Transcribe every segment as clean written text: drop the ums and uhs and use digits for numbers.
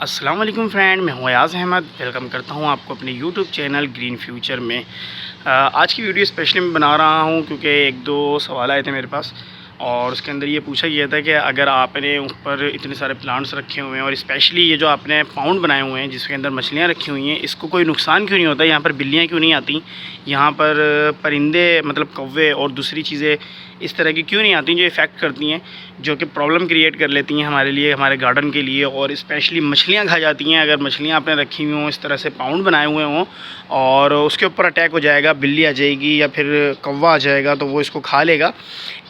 अस्सलाम वालेकुम फ्रेंड, मैं हूँ अयाज़ अहमद। वेलकम करता हूँ आपको अपने यूट्यूब चैनल ग्रीन फ्यूचर में। आज की वीडियो स्पेशली मैं बना रहा हूँ क्योंकि एक दो सवाल आए थे मेरे पास और उसके अंदर ये पूछा गया था कि अगर आपने ऊपर इतने सारे प्लांट्स रखे हुए हैं और स्पेशली ये जो आपने पाउंड बनाए हुए हैं जिसके अंदर मछलियाँ रखी हुई हैं, इसको कोई नुकसान क्यों नहीं होता, यहाँ पर बिल्लियाँ क्यों नहीं आती, यहाँ पर परिंदे मतलब कौवे और दूसरी चीज़ें इस तरह की क्यों नहीं आती जो इफ़ेक्ट करती हैं, जो कि प्रॉब्लम क्रिएट कर लेती हैं हमारे लिए, हमारे गार्डन के लिए। और स्पेशली मछलियाँ खा जाती हैं। अगर मछलियाँ आपने रखी हुई हों, इस तरह से पाउंड बनाए हुए हों और उसके ऊपर अटैक हो जाएगा, बिल्ली आ जाएगी या फिर कौवा आ जाएगा तो वो इसको खा लेगा।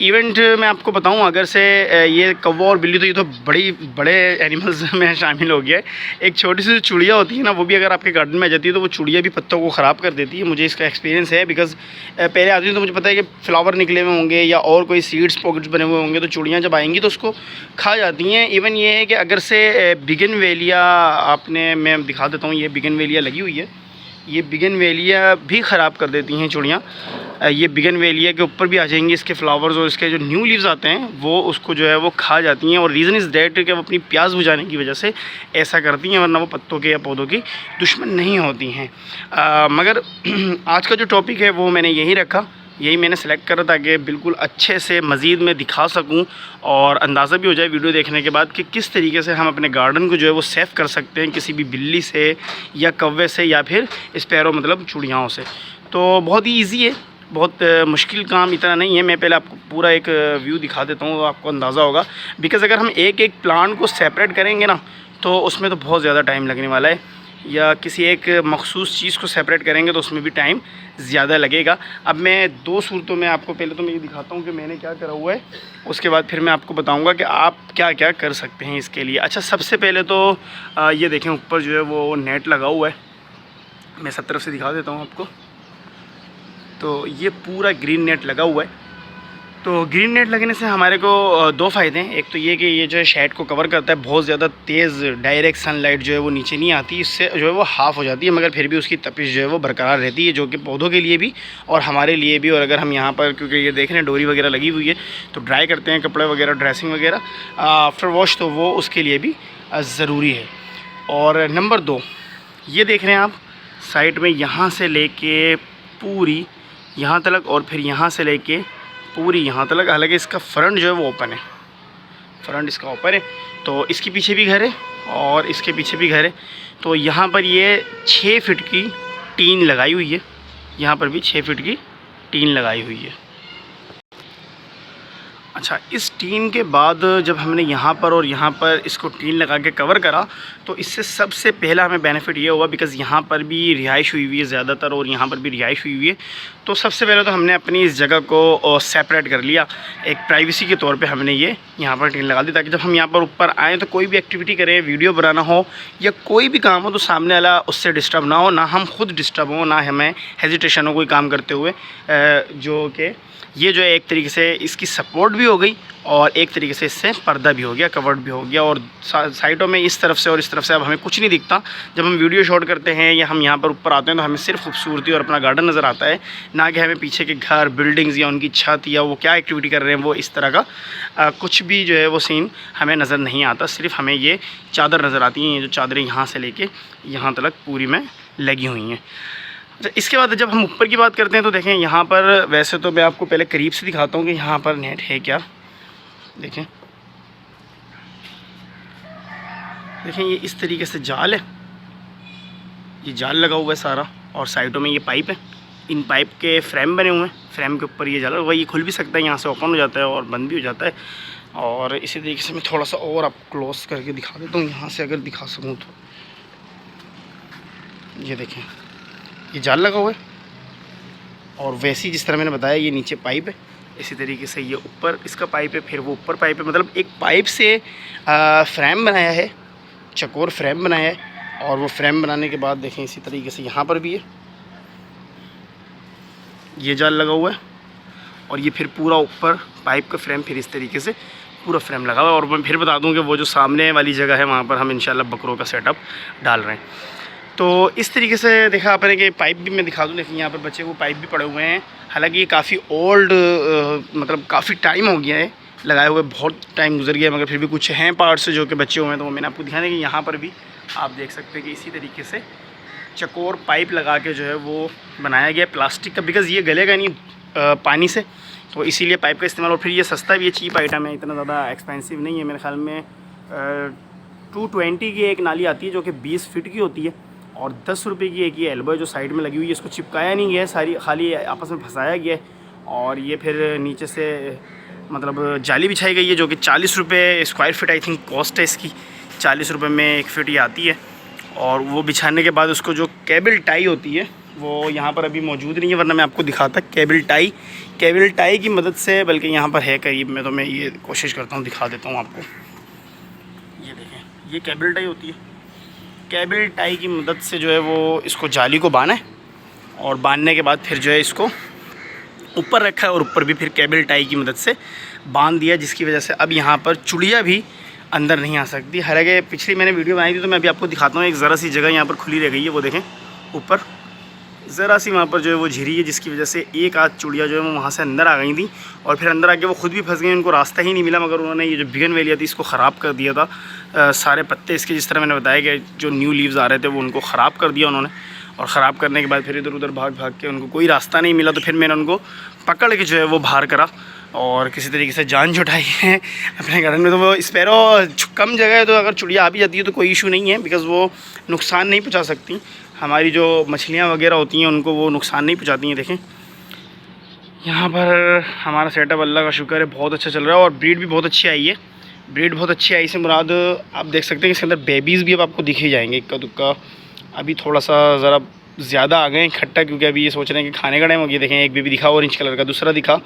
इवेंट मैं आपको बताऊं, अगर से ये कौवा और बिल्ली तो ये तो बड़े एनिमल्स में शामिल हो गया है। एक छोटी सी चुड़िया होती है ना, वो भी अगर आपके गार्डन में आ जाती है तो वो चुड़िया भी पत्तों को ख़राब कर देती है। मुझे इसका एक्सपीरियंस है बिकॉज़ पहले आती थी तो मुझे पता है कि फ्लावर निकले हुए होंगे या और कोई सीड्स पॉकेट्स बने हुए होंगे तो चुड़ियाँ जब आएंगी तो उसको खा जाती हैं। इवन ये है कि अगर से बिगनवेलिया आपने, मैं दिखा देता हूँ, ये बिगनवेलिया लगी हुई है, ये बिगनवेलिया भी ख़राब कर देती हैं चुड़ियाँ। ये बिगनवेलिया के ऊपर भी आ जाएंगी इसके फ्लावर्स और इसके जो न्यू लीव्स आते हैं वो उसको जो है वो खा जाती हैं। और रीज़न इज़ डेट कि वो अपनी प्यास बुझाने की वजह से ऐसा करती हैं, वरना वो पत्तों के या पौधों की दुश्मन नहीं होती हैं। मगर आज का जो टॉपिक है वो मैंने यही रखा, यही मैंने सेलेक्ट करा ताकि बिल्कुल अच्छे से मज़ीद मैं दिखा सकूं और अंदाज़ा भी हो जाए वीडियो देखने के बाद कि किस तरीके से हम अपने गार्डन को जो है वो सेफ़ कर सकते हैं किसी भी बिल्ली से या कौवे से या फिर स्पैरो मतलब चिड़ियाओं से। तो बहुत ही ईजी है, बहुत मुश्किल काम इतना नहीं है। मैं पहले आपको पूरा एक व्यू दिखा देता हूँ तो आपको अंदाज़ा होगा। बिकॉज़ अगर हम एक एक प्लांट को सेपरेट करेंगे ना तो उसमें तो बहुत ज़्यादा टाइम लगने वाला है, या किसी एक मखसूस चीज़ को सेपरेट करेंगे तो उसमें भी टाइम ज़्यादा लगेगा। अब मैं दो सूरतों में आपको पहले तो मैं ये दिखाता हूँ कि मैंने क्या करा हुआ है, उसके बाद फिर मैं आपको बताऊँगा कि आप क्या क्या कर सकते हैं इसके लिए। अच्छा, सबसे पहले तो ये देखें ऊपर जो है वो नेट लगा हुआ है, मैं सब तरफ से दिखा देता हूँ आपको। तो ये पूरा ग्रीन नेट लगा हुआ है। तो ग्रीन नेट लगने से हमारे को दो फ़ायदे हैं। एक तो ये कि ये जो है शेड को कवर करता है, बहुत ज़्यादा तेज़ डायरेक्ट सनलाइट जो है वो नीचे नहीं आती, इससे जो है वो हाफ़ हो जाती है, मगर फिर भी उसकी तपिश जो है वो बरकरार रहती है, जो कि पौधों के लिए भी और हमारे लिए भी। और अगर हम यहाँ पर, क्योंकि ये देख रहे हैं डोरी वगैरह लगी हुई है, तो ड्राई करते हैं कपड़े वगैरह, ड्रेसिंग वगैरह आफ्टर वॉश, तो वो उसके लिए भी ज़रूरी है। और नंबर दो, ये देख रहे हैं आप साइड में यहाँ से लेके पूरी यहाँ तक और फिर यहाँ से लेके पूरी यहाँ तक, हालांकि इसका फ्रंट जो है वो ओपन है, फ्रंट इसका ओपन है। तो इसके पीछे भी घर है और इसके पीछे भी घर है। तो यहाँ पर ये 6 फीट की टीन लगाई हुई है, यहाँ पर भी 6 फीट की टीन लगाई हुई है। अच्छा, इस टीन के बाद जब हमने यहाँ पर और यहाँ पर इसको टीन लगा के कवर करा तो इससे सबसे पहला हमें बेनिफिट ये हुआ, बिकॉज़ यहाँ पर भी रिहाइश हुई हुई है ज़्यादातर और यहाँ पर भी रिहाइश हुई हुई है। तो सबसे पहले तो हमने अपनी इस जगह को सेपरेट कर लिया, एक प्राइवेसी के तौर पे हमने ये यहाँ पर टीन लगा दी, ताकि जब हम यहाँ पर ऊपर आएँ तो कोई भी एक्टिविटी करें, वीडियो बनाना हो या कोई भी काम हो, तो सामने वाला उससे डिस्टर्ब ना हो, ना हम खुद डिस्टर्ब हो, ना हमें हेजिटेशन हो कोई काम करते हुए। जो कि ये जो है एक तरीके से इसकी सपोर्ट भी हो गई और एक तरीके से इससे पर्दा भी हो गया, कवर्ड भी हो गया। और साइडों में इस तरफ से और इस तरफ से अब हमें कुछ नहीं दिखता। जब हम वीडियो शॉट करते हैं या हम यहाँ पर ऊपर आते हैं तो हमें सिर्फ खूबसूरती और अपना गार्डन नज़र आता है, ना कि हमें पीछे के घर, बिल्डिंग्स या उनकी छत या वो क्या एक्टिविटी कर रहे हैं, वो इस तरह का कुछ भी जो है वो सीन हमें नज़र नहीं आता। सिर्फ हमें ये चादर नज़र आती हैं, ये जो चादरें यहाँ से लेके यहाँ तक पूरी में लगी हुई हैं। इसके बाद जब हम ऊपर की बात करते हैं तो देखें यहाँ पर, वैसे तो मैं आपको पहले करीब से दिखाता हूँ कि यहाँ पर नेट है क्या। देखें ये इस तरीके से जाल है, ये जाल लगा हुआ है सारा और साइडों में ये पाइप है, इन पाइप के फ्रेम बने हुए हैं, फ्रेम के ऊपर ये जाल है। ये खुल भी सकता है, यहाँ से ओपन हो जाता है और बंद भी हो जाता है। और इसी तरीके से मैं थोड़ा सा और आपको क्लोज करके दिखा देता हूँ, यहाँ से अगर दिखा सकूँ तो। ये देखें ये जाल लगा हुआ है और वैसे ही जिस तरह मैंने बताया ये नीचे पाइप है, इसी तरीके से ये ऊपर इसका पाइप है, फिर वो ऊपर पाइप है। मतलब एक पाइप से फ्रेम बनाया है, चकोर फ्रेम बनाया है। और वो फ्रेम बनाने के बाद देखें इसी तरीके से यहाँ पर भी है, ये जाल लगा हुआ है और ये फिर पूरा ऊपर पाइप का फ्रेम, फिर इस तरीके से पूरा फ्रेम लगा हुआ है। और मैं फिर बता दूँ कि वो जो सामने वाली जगह है वहाँ पर हम इंशाल्लाह बकरों का सेटअप डाल रहे हैं। तो इस तरीके से देखा आपने कि पाइप भी मैं दिखा दूँ। देखिए यहाँ पर बच्चे को पाइप भी पड़े हुए हैं, हालांकि ये काफ़ी ओल्ड मतलब काफ़ी टाइम हो गया है लगाए हुए बहुत टाइम गुजर गया, मगर फिर भी कुछ हैं पार्ट्स जो कि बचे हुए हैं, तो वो मैंने आपको दिखाने कि यहाँ पर भी आप देख सकते हैं कि इसी तरीके से चकोर पाइप लगा के जो है वो बनाया गया प्लास्टिक का, बिकॉज़ ये गलेगा नहीं पानी से, तो इसीलिए पाइप का इस्तेमाल। और फिर ये सस्ता भी है, चीप आइटम है, इतना ज़्यादा एक्सपेंसिव नहीं है। मेरे ख्याल में 220 की एक नाली आती है जो कि 20 फीट की होती है, और 10 रुपये की एक ये एल्बो जो साइड में लगी हुई है, इसको चिपकाया नहीं गया है, सारी खाली आपस में फंसाया गया है। और ये फिर नीचे से मतलब जाली बिछाई गई है जो कि 40 रुपये square feet I think cost है इसकी, 40 रुपये में 1 फीट ये आती है। और वो बिछाने के बाद उसको जो केबल टाई होती है वो यहाँ पर अभी मौजूद नहीं है, वरना मैं आपको दिखाता। केबल टाई की मदद से, बल्कि यहाँ पर है करीब में, तो मैं ये कोशिश करता हूँ दिखा देता हूँ आपको। ये देखें, ये केबल टाई होती है। केबल टाई की मदद से जो है वो इसको जाली को बांधा है, और बांधने के बाद फिर जो है इसको ऊपर रखा है, और ऊपर भी फिर केबल टाई की मदद से बांध दिया, जिसकी वजह से अब यहाँ पर चुड़िया भी अंदर नहीं आ सकती। हालांकि पिछली मैंने वीडियो बनाई थी, तो मैं अभी आपको दिखाता हूँ। एक ज़रा सी जगह यहाँ पर खुली रह गई है, वो देखें ऊपर ज़रा सी वहाँ पर जो है वो झिरी है, जिसकी वजह से एक आध चुड़िया जो है वो वहाँ से अंदर आ गई थी, और फिर अंदर आके वो खुद भी फंस गई, उनको रास्ता ही नहीं मिला। मगर उन्होंने ये जो बिगनवेलिया थी इसको ख़राब कर दिया था, सारे पत्ते इसके, जिस तरह मैंने बताया कि जो न्यू लीव्स आ रहे थे वो उनको ख़राब कर दिया उन्होंने। और ख़राब करने के बाद फिर इधर उधर भाग भाग के उनको कोई रास्ता नहीं मिला, तो फिर मैंने उनको पकड़ के जो है वो बाहर करा और किसी तरीके से जान छुटाई है अपने गार्डन में। तो वो स्पैरो कम जगह है, तो अगर चिड़िया आ भी जाती है तो कोई इशू नहीं है, बिकॉज़ वो नुकसान नहीं पहुंचा सकती। हमारी जो मछलियां वगैरह होती हैं उनको वो नुकसान नहीं पहुंचाती हैं। देखें यहाँ पर हमारा सेटअप अल्लाह का शुक्र है बहुत अच्छा चल रहा है, और ब्रीड भी बहुत अच्छी आई है। ब्रीड बहुत अच्छी आई से मुराद आप देख सकते हैं कि इसके अंदर बेबीज़ भी अब आपको दिखे जाएंगे इक्का दुक्का। अभी थोड़ा सा ज़रा ज़्यादा आ गए इकट्ठा, क्योंकि अभी ये सोच रहे हैं कि खाने का टाइम हो गया। देखें, एक बेबी दिखा ऑरेंज कलर का, दूसरा दिखा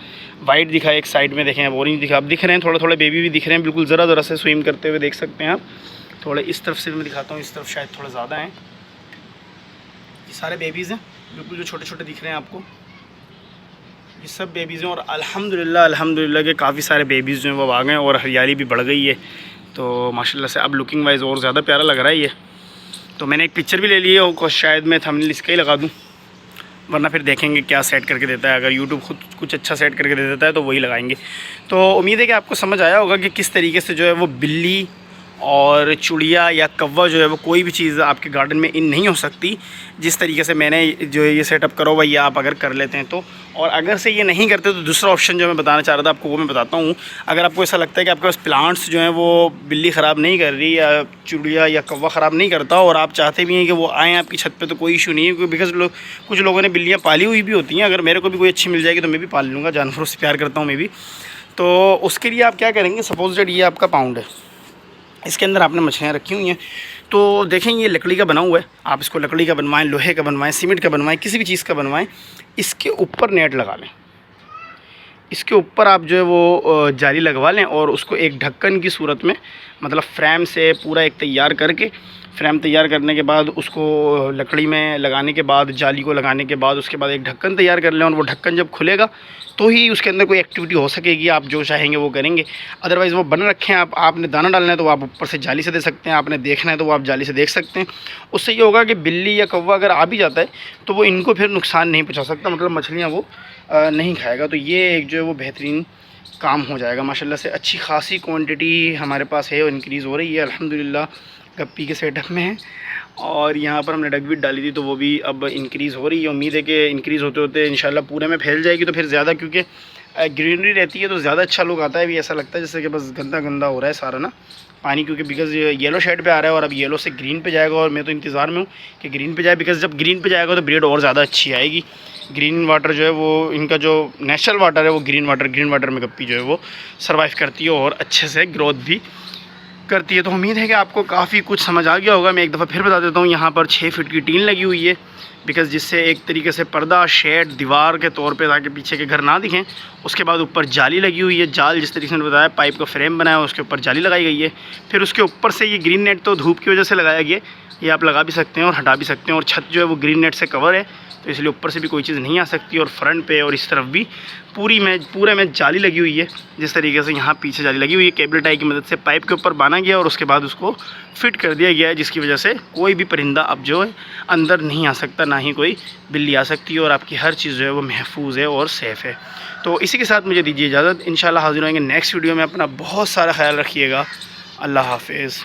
वाइट दिखा, एक साइड में देखें ऑरेंज दिखा। अब दिख रहे हैं थोड़े थोड़े बेबी भी दिख रहे हैं, बिल्कुल ज़रा से स्विम करते हुए देख सकते हैं आप। थोड़े इस तरफ से भी मैं दिखाता हूँ, इस तरफ शायद थोड़ा ज़्यादा हैं। ये सारे बेबीज़ हैं, बिल्कुल जो छोटे छोटे दिख रहे हैं आपको, ये सब बेबीज़ हैं। और अल्हम्दुलिल्लाह के काफ़ी सारे बेबीज़ जो हैं वो आ गए, और हरियाली भी बढ़ गई है, तो माशाल्लाह से अब लुकिंग वाइज और ज़्यादा प्यारा लग रहा है ये। तो मैंने एक पिक्चर भी ले ली है, और शायद मैं थंबनेल इसका ही लगा दूँ, वरना फिर देखेंगे क्या सेट करके देता है। अगर यूट्यूब खुद कुछ अच्छा सेट करके दे देता है तो वही लगाएंगे। तो उम्मीद है कि आपको समझ आया होगा कि किस तरीके से जो है वो बिल्ली और चुड़िया या कौवा जो है वो कोई भी चीज़ आपके गार्डन में इन नहीं हो सकती, जिस तरीके से मैंने जो है ये सेटअप करो भाई, आप अगर कर लेते हैं तो। और अगर से ये नहीं करते तो दूसरा ऑप्शन जो मैं बताना चाह रहा था आपको वो मैं बताता हूँ। अगर आपको ऐसा लगता है कि आपके पास प्लांट्स जो हैं वो बिल्ली ख़राब नहीं कर रही या चुड़िया या कौवा ख़राब नहीं करता, और आप चाहते भी हैं कि वो आएँ आपकी छत पर, तो कोई इशू नहीं है, बिकॉज़ कुछ लोगों ने बिल्लियाँ पाली हुई भी होती हैं। अगर मेरे को भी कोई अच्छी मिल जाएगी तो मैं भी पाल लूँगा, जानवरों से प्यार करता हूँ मैं भी। तो उसके लिए आप क्या करेंगे, सपोज डेट ये आपका पाउंड है, इसके अंदर आपने मछलियाँ रखी हुई हैं, तो देखें ये लकड़ी का बना हुआ है। आप इसको लकड़ी का बनवाएं, लोहे का बनवाएं, सीमेंट का बनवाएं, किसी भी चीज़ का बनवाएं। इसके ऊपर नेट लगा लें, इसके ऊपर आप जो है वो जाली लगवा लें, और उसको एक ढक्कन की सूरत में, मतलब फ्रेम से पूरा एक तैयार करके, फ्रेम तैयार करने के बाद उसको लकड़ी में लगाने के बाद, जाली को लगाने के बाद, उसके बाद एक ढक्कन तैयार कर लें। और वो ढक्कन जब खुलेगा तो ही उसके अंदर कोई एक्टिविटी हो सकेगी, आप जो चाहेंगे वो करेंगे। अदरवाइज़ वो बन रखे हैं, आपने दाना डालना है तो आप ऊपर से जाली से दे सकते हैं, आपने देखना है तो वो आप जाली से देख सकते हैं। उससे ये होगा कि बिल्ली या कौवा अगर आ भी जाता है तो वो इनको फिर नुकसान नहीं पहुँचा सकता, मतलब मछलियाँ वो नहीं खाएगा। तो ये एक जो है वो बेहतरीन काम हो जाएगा। माशाल्लाह से अच्छी खासी क्वांटिटी हमारे पास है और इंक्रीज़ हो रही है अल्हम्दुलिल्लाह, गप्पी के सेटअप में है। और यहाँ पर हमने डकवीट डाली थी तो वो भी अब इंक्रीज़ हो रही है। उम्मीद है कि इंक्रीज़ होते होते इंशाल्लाह पूरे में फैल जाएगी, तो फिर ज़्यादा, क्योंकि ग्रीनरी रहती है तो ज़्यादा अच्छा लुक आता है। भी ऐसा लगता है जैसे कि बस गंदा गंदा हो रहा है सारा ना पानी, क्योंकि बिकॉज़ येलो शेड पे आ रहा है और अब येलो से ग्रीन पे जाएगा, और मैं तो इंतज़ार में हूँ कि ग्रीन पे जाए, बिकॉज़ जब ग्रीन पे जाएगा तो ब्रीड और ज़्यादा अच्छी आएगी। ग्रीन वाटर जो है वो, इनका जो नेचुरल वाटर है वो ग्रीन वाटर में गप्पी जो है वो सर्वाइव करती है और अच्छे से ग्रोथ भी करती है। तो उम्मीद है कि आपको काफ़ी कुछ समझ आ गया होगा। मैं एक दफ़ा फिर बता देता हूँ, यहाँ पर 6 फीट की टीन लगी हुई है, बिकॉज़ जिससे एक तरीके से पर्दा, शेड, दीवार के तौर पे, ताकि पीछे के घर ना दिखें। उसके बाद ऊपर जाली लगी हुई है, जाल जिस तरीके से मैंने बताया, पाइप का फ्रेम बनाया है, उसके ऊपर जाली लगाई गई है। फिर उसके ऊपर से ये ग्रीन नेट तो धूप की वजह से लगाया गया, ये आप लगा भी सकते हैं और हटा भी सकते हैं। और छत जो है वो ग्रीन नेट से कवर है, तो इसलिए ऊपर से भी कोई चीज़ नहीं आ सकती। और फ्रंट पे और इस तरफ भी पूरे में जाली लगी हुई है। जिस तरीके से यहाँ पीछे जाली लगी हुई है, केबल टाई की मदद से पाइप के ऊपर बांधा गया और उसके बाद उसको फिट कर दिया गया है, जिसकी वजह से कोई भी परिंदा अब जो है अंदर नहीं आ सकता, ना ही कोई बिल्ली आ सकती है। और आपकी हर चीज़ जो है वो महफूज है और सेफ़ है। तो इसी के साथ मुझे दीजिए इजाज़त। इंशाल्लाह हाज़िर होंगे नेक्स्ट वीडियो में। अपना बहुत सारा ख्याल रखिएगा। अल्लाह हाफ़िज़।